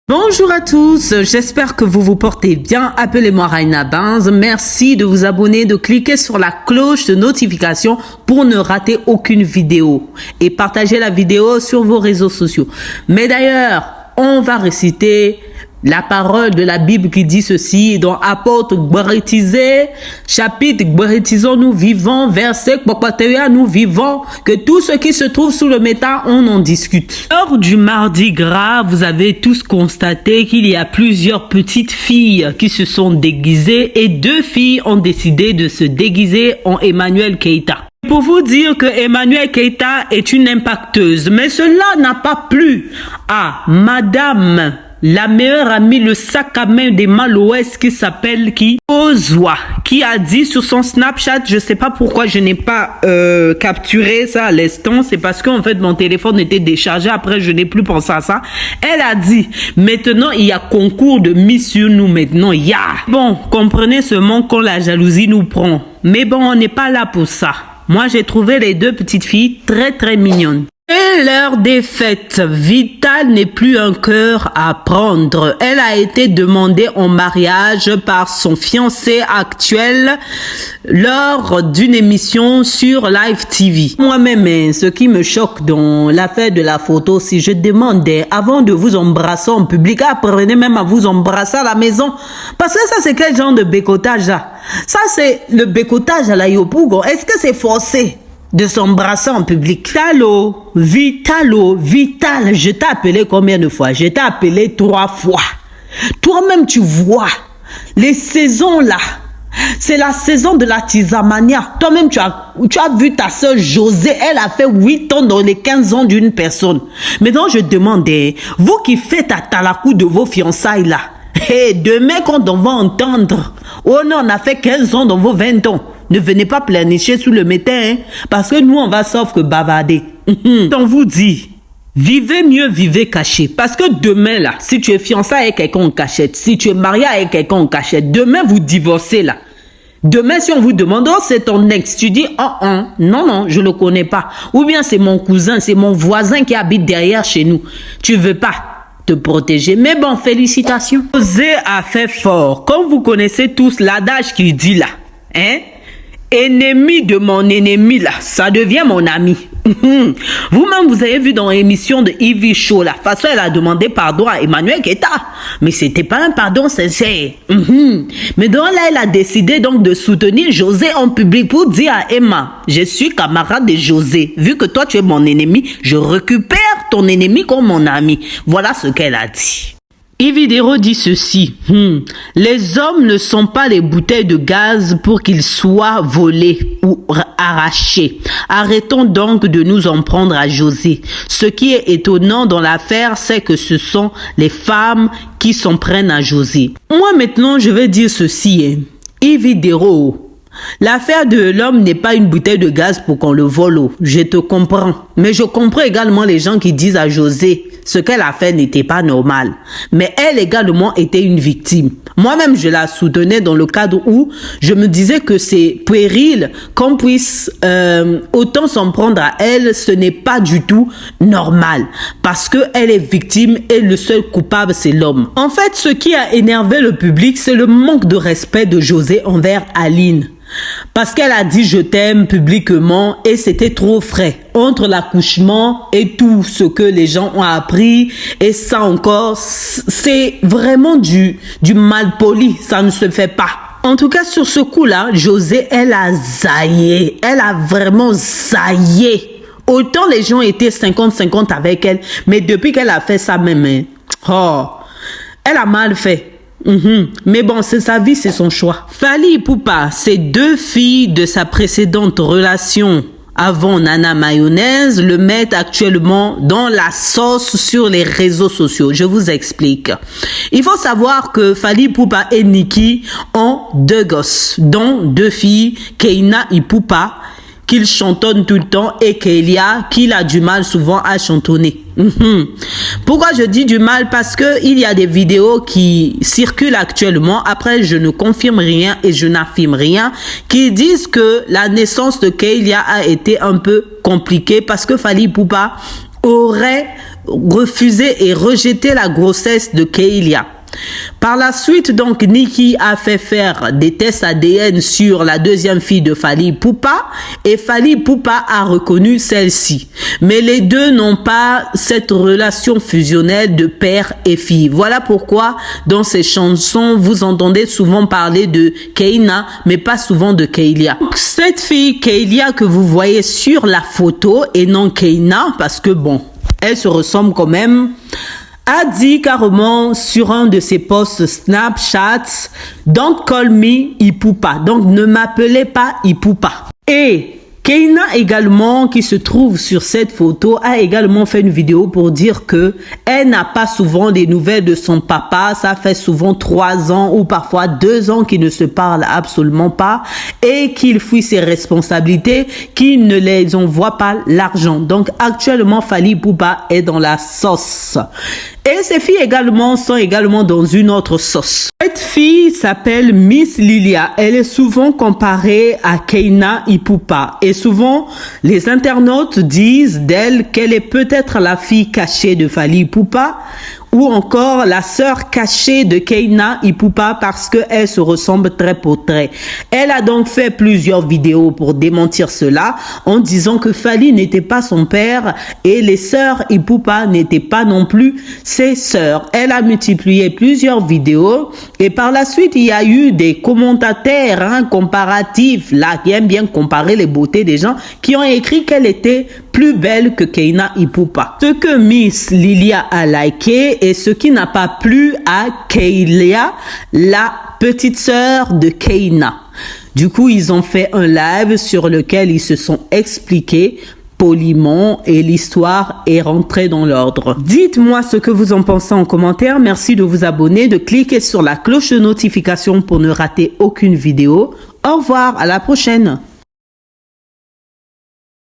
Bonjour à tous, j'espère que vous vous portez bien. Appelez-moi Raina Banz. Merci de vous abonner, de cliquer sur la cloche de notification pour ne rater aucune vidéo et partagez la vidéo sur vos réseaux sociaux. Mais d'ailleurs, on va réciter la parole de la Bible qui dit ceci dans Apôtre Brétisé, chapitre Brétisons-nous vivons, verset nous vivons, que tout ce qui se trouve sous le métal, on en discute. Lors du mardi gras, vous avez tous constaté qu'il y a plusieurs petites filles qui se sont déguisées et 2 filles ont décidé de se déguiser en Emmanuel Keïta. Pour vous dire que Emmanuel Keïta est une impacteuse, mais cela n'a pas plu à Madame la meilleure amie, le sac à main des Malouès qui s'appelle Ozwa, qui a dit sur son Snapchat, je sais pas pourquoi je n'ai pas capturé ça à l'instant, c'est parce qu'en fait mon téléphone était déchargé, après je n'ai plus pensé à ça. Elle a dit, maintenant il y a concours de Miss sur nous maintenant, Bon, comprenez seulement quand la jalousie nous prend, mais bon, on n'est pas là pour ça. Moi j'ai trouvé les 2 petites filles très mignonnes. Et leur défaite, Vital n'est plus un cœur à prendre. Elle a été demandée en mariage par son fiancé actuel lors d'une émission sur Live TV. Moi-même, ce qui me choque dans l'affaire de la photo, si je demandais avant de vous embrasser en public, apprenez même à vous embrasser à la maison. Parce que ça, c'est quel genre de bécotage là? Ça, c'est le bécotage à la Yopougo. Est-ce que c'est forcé de s'embrasser en public? Vital, je t'ai appelé combien de fois? Je t'ai appelé 3 fois. Toi-même, tu vois, les saisons là, c'est la saison de la tisamania. Toi-même, tu as vu ta soeur José, elle a fait 8 ans dans les 15 ans d'une personne. Maintenant, je demandais, vous qui faites à talakou de vos fiançailles là, et demain quand on va entendre, oh non, on a fait 15 ans dans vos 20 ans. Ne venez pas pleurnicher sous le métal, parce que nous, on va sauf que bavarder. On vous dit, vivez mieux, vivez caché. Parce que demain, là, si tu es fiancé avec quelqu'un en cachette, si tu es marié avec quelqu'un en cachette, demain, vous divorcez, là. Demain, si on vous demande, oh, c'est ton ex, tu dis, non, je le connais pas. Ou bien c'est mon cousin, c'est mon voisin qui habite derrière chez nous. Tu veux pas te protéger. Mais bon, félicitations. José a fait fort. Comme vous connaissez tous l'adage qui dit là, ennemi de mon ennemi là, ça devient mon ami. Vous-même, vous avez vu dans l'émission de Ivy Show, la façon elle a demandé pardon à Emmanuel Keïta. Mais c'était pas un pardon sincère. Mais donc là, elle a décidé donc de soutenir José en public pour dire à Emma, je suis camarade de José. Vu que toi, tu es mon ennemi, je récupère ton ennemi comme mon ami. Voilà ce qu'elle a dit. Ividero dit ceci, les hommes ne sont pas les bouteilles de gaz pour qu'ils soient volés ou arrachés. Arrêtons donc de nous en prendre à José. Ce qui est étonnant dans l'affaire, c'est que ce sont les femmes qui s'en prennent à José. Moi maintenant, je vais dire ceci, Ividero. L'affaire de l'homme n'est pas une bouteille de gaz pour qu'on le vole. Je te comprends. Mais je comprends également les gens qui disent à José, ce qu'elle a fait n'était pas normal. Mais elle également était une victime. Moi-même, je la soutenais dans le cadre où je me disais que c'est puéril qu'on puisse autant s'en prendre à elle. Ce n'est pas du tout normal. Parce qu'elle est victime et le seul coupable, c'est l'homme. En fait, ce qui a énervé le public, c'est le manque de respect de José envers Aline. Parce qu'elle a dit je t'aime publiquement et c'était trop frais entre l'accouchement et tout ce que les gens ont appris et ça encore c'est vraiment du mal poli, ça ne se fait pas. En tout cas sur ce coup là, José elle a zaillé, elle a vraiment zaillé. Autant les gens étaient 50-50 avec elle, mais depuis qu'elle a fait ça même, elle a mal fait. Mais bon, c'est sa vie, c'est son choix. Fally Ipupa, ces 2 filles de sa précédente relation avant Nana Mayonnaise le mettent actuellement dans la sauce sur les réseaux sociaux. Je vous explique. Il faut savoir que Fally Ipupa et Nikki ont 2 gosses, dont 2 filles, Keina Ipupa, qu'il chantonne tout le temps, et Kélia, qu'il a du mal souvent à chantonner. Pourquoi je dis du mal? Parce que il y a des vidéos qui circulent actuellement, après je ne confirme rien et je n'affirme rien, qui disent que la naissance de Kélia a été un peu compliquée parce que Fally Ipupa aurait refusé et rejeté la grossesse de Keilia. Par la suite, donc, Nicki a fait faire des tests ADN sur la deuxième fille de Fally Ipupa et Fally Ipupa a reconnu celle-ci. Mais les deux n'ont pas cette relation fusionnelle de père et fille. Voilà pourquoi dans ces chansons, vous entendez souvent parler de Keina, mais pas souvent de Keilia. Cette fille Keilia que vous voyez sur la photo et non Keina, parce que bon, elle se ressemble quand même, a dit carrément sur un de ses posts Snapchat, don't call me Ipupa. Donc, ne m'appelez pas Ipupa. Et Keina également, qui se trouve sur cette photo, a également fait une vidéo pour dire que elle n'a pas souvent des nouvelles de son papa. Ça fait souvent 3 ans ou parfois 2 ans qu'ils ne se parlent absolument pas et qu'il fuit ses responsabilités, qu'il ne les envoie pas l'argent. Donc actuellement, Fally Ipupa est dans la sauce. Et ces filles également sont également dans une autre sauce. Cette fille s'appelle Miss Lilia. Elle est souvent comparée à Keina Ipupa. Et souvent, les internautes disent d'elle qu'elle est peut-être la fille cachée de Fally Ipupa ou encore la sœur cachée de Keina Ipupa parce qu'elle se ressemble trait pour trait. Elle a donc fait plusieurs vidéos pour démentir cela en disant que Fally n'était pas son père et les sœurs Ipupa n'étaient pas non plus ses sœurs. Elle a multiplié plusieurs vidéos et par la suite, il y a eu des commentateurs comparatifs là qui aiment bien comparer les beautés des gens qui ont écrit qu'elle était plus belle que Keina Ipupa. Ce que Miss Lilia a liké et ce qui n'a pas plu à Keilia, la petite sœur de Keina. Du coup, ils ont fait un live sur lequel ils se sont expliqués poliment et l'histoire est rentrée dans l'ordre. Dites-moi ce que vous en pensez en commentaire. Merci de vous abonner, de cliquer sur la cloche de notification pour ne rater aucune vidéo. Au revoir, à la prochaine.